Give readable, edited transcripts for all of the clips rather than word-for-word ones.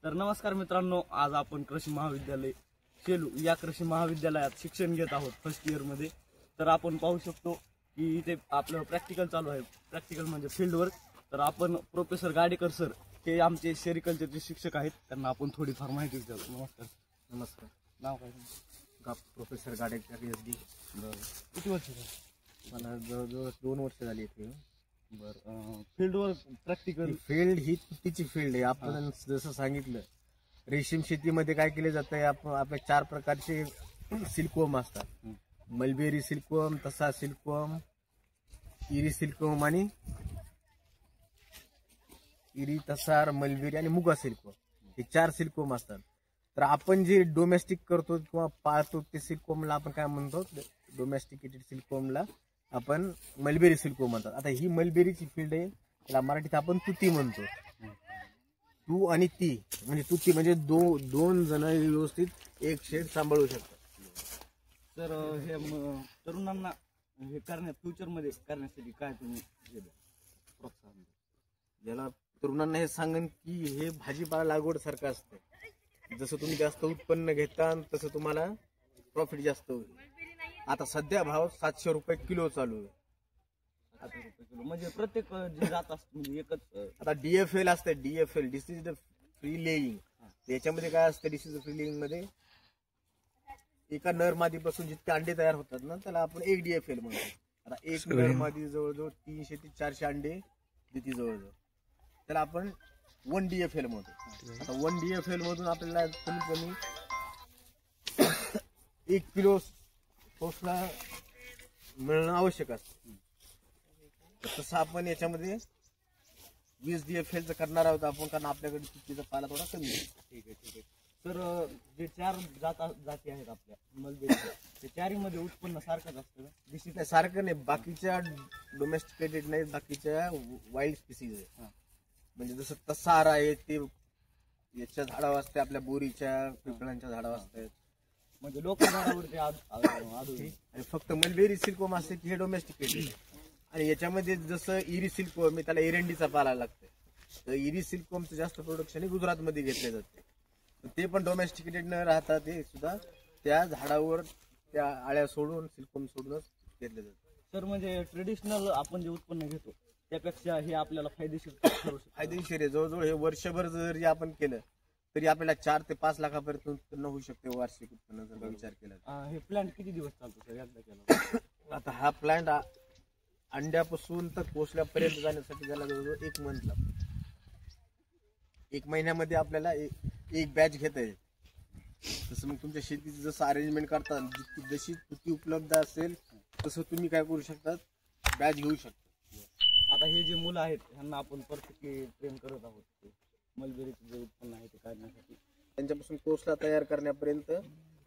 तर नमस्कार मित्रांनो, आज आपण कृषी महाविद्यालय शेलू या कृषी महाविद्यालयात शिक्षण घेत आहोत फर्स्ट इयर मध्ये। तर आपण पाहू शकतो की इथे आपलं प्रॅक्टिकल चालू आहे। प्रॅक्टिकल म्हणजे फील्ड वर्क। तर आपण प्रोफेसर गाडेकर सर हे आमचे सेरिकल्चरचे शिक्षक आहेत, त्यांना आपण थोडीफार माहिती देऊ। नमस्कार। नमस्कार। नाव काय? Professor Gadekar SD। किती वर्ष मला जवळजवळ 2 वर्ष झाली इथे। फील्ड वर्क प्रॅक्टिकल फील्ड ही तुतीची फील्ड आहे। आपण जसं सांगितलं, रेशीम शेतीमध्ये काय केले जाते, आपल्या 4 प्रकारचे सिल्कवर्म असतात। मलबेरी सिल्कवर्म, तसा सिल्कवर्म, इरी सिल्कवर्म आणि इरी, तसार, मलबेरी आणि मुगा सिल्कवर्म, हे 4 सिल्कवर्म असतात। तर आपण जे डोमेस्टिक करतो किंवा पाळतो ते सिल्कवर्मला आपण काय म्हणतो, डोमेस्टिकेटेड सिल्कवर्मला आपण मलबेरी सिल्कवर्म म्हणतात। आता ही मलबेरीची फील्ड आहे, त्याला मराठीत आपण तुती म्हणतो। तू आणि ती म्हणजे तुती म्हणजे दोन जण व्यवस्थित एक शेड सांभाळू शकतात। तर हे तरुणांना हे फ्युचर मध्ये करण्यासाठी काय तुम्ही प्रोत्साहन? याला तरुणांना हे सांगेन की हे भाजीपाला लागवड सारखं असतं। जसं तुम्ही जास्त उत्पन्न घेता तसं तुम्हाला प्रॉफिट जास्त होईल। आता सध्या भाव 700 रुपये किलो चालू आहे। 700 रुपये किलो म्हणजे प्रत्येक जे जात असतं म्हणजे एकच। आता DFL असते, DFL डिसीज फ्री लेईंग। याच्यामध्ये काय असतं, डिसीज फ्री लेईंग मध्ये एका नर मादीपासून जितके अंडे तयार होतात ना, त्याला आपण एक DFL म्हणतो। आता एक नर मादी जवळजवळ 300 ते 400 अंडे देते जवळजवळ, त्याला आपण 1 DFL म्हणतो। आता 1 DFL मधून आपल्याला कमीत कमी 1 किलो पोसला मिळणं आवश्यक असतं। तसं आपण याच्यामध्ये 20 DFL करणार आहोत आपण, कारण आपल्याकडे तुतीचा पाला थोडा कमी आहे। ठीक आहे। तर जे 4 जाती आहेत आपल्या मलबेरीच्या, ते 4 मध्ये उत्पन्न सारखंच असतं? डिसीज नाही, सारखं नाही। बाकीच्या डोमेस्टिकेटेड नाही, बाकीच्या वाईल्ड स्पीसीज आहे। म्हणजे जसं तसार आहे ते याच्या झाडावर असते, आपल्या बोरीच्या पिंपळांच्या झाडावर असतात, म्हणजे लोक झाडावरती आढळून। आणि फक्त मलबेरी सिल्कवर्म असते की हे डोमेस्टिकेटेड आहे। आणि याच्यामध्ये जसं इरी सिल्कवर्म त्याला एरंडीचा पाला लागतो, तर इरी सिल्कवर्मचं जास्त प्रोडक्शन गुजरातमध्ये घेतले जाते। ते पण डोमेस्टिकेटेड न राहता ते सुद्धा त्या झाडावर त्या आळ्या सोडून सिल्कवर्म सोडूनच घेतले जाते। तर म्हणजे ट्रेडिशनल आपण जे उत्पन्न घेतो त्यापेक्षा हे आपल्याला फायदेशीर ठरू शकतं। फायदेशीर आहे। जवळजवळ हे वर्षभर जरी आपण केलं तरी आपल्याला 4 ते 5 लाखापर्यंत उत्पन्न होऊ शकते वार्षिक उत्पन्न, जर विचार केला। हे प्लांट किती दिवस चालतो सर एकदा केला? आता हा प्लांट अंड्यापासून तर पोचल्यापर्यंत जाण्यासाठी त्याला जवळजवळ 1 मंथ लागतो। 1 महिन्यामध्ये आपल्याला एक बॅच घेता येईल। तसं मग तुमच्या शेतीचं जसं अरेंजमेंट करता, जशी तुती उपलब्ध असेल तसं तुम्ही काय करू शकतात, बॅच घेऊ शकता। आता हे जे मुलं आहेत ह्यांना आपण परफेक्टली ट्रेन करत आहोत मलबेरीचं जे उत्पन्न आहे ते काढण्यासाठी। त्यांच्यापासून कोसला तयार करण्यापर्यंत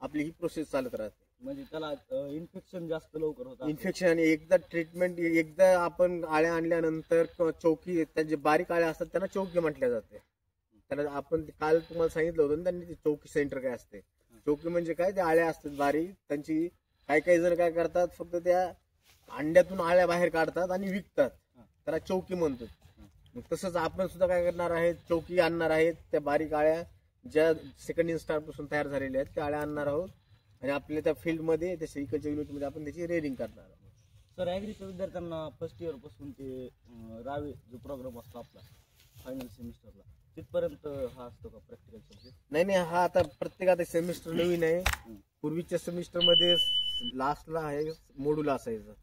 आपली ही प्रोसेस चालत राहते। म्हणजे त्याला इन्फेक्शन जास्त लवकर होतं। इन्फेक्शन आणि एकदा ट्रीटमेंट, एकदा आपण आळ्या आणल्यानंतर चौकी, त्यांचे बारीक आळ्या असतात त्यांना चौकी म्हटल्या जाते। त्याला आपण काल तुम्हाला सांगितलं होतं ना, त्यांनी चौकी सेंटर काय असते। चौकी म्हणजे काय, त्या आळ्या असतात बारीक, त्यांची काही जण काय करतात, फक्त त्या अंड्यातून आळ्या बाहेर काढतात आणि विकतात, त्याला चौकी म्हणतो। तसंच आपण सुद्धा काय करणार आहे, चौकी आणणार आहेत, त्या बारीक आळ्या ज्या सेकंड इन्स्टार पासून तयार झालेल्या आहेत त्या आळ्या आणणार आहोत आणि आपल्या त्या फील्डमध्ये, त्या सेरिकल्चर युनिटमध्ये आपण त्याची रेअरिंग करणार आहोत। सर ॲग्रीच्या विद्यार्थ्यांना फर्स्ट इयर पासून ते रावे जो प्रोग्राम असतो आपला फायनल सेमिस्टरला, तिथपर्यंत हा असतो का प्रॅक्टिकल सब्जेक्ट? नाही, हा आता प्रत्येकाचा सेमिस्टर नवीन आहे। पूर्वीच्या सेमिस्टर मध्ये लास्टला आहे मॉड्यूल असायचं,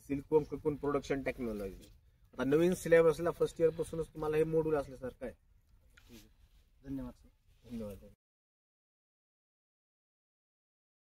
सिल्कवर्म कोकून प्रोडक्शन टेक्नॉलॉजी। आता नवीन सिलेबसला फर्स्ट इयर पासूनच तुम्हाला हे मॉड्यूल असल्यासारखं आहे। धन्यवाद सर। धन्यवाद।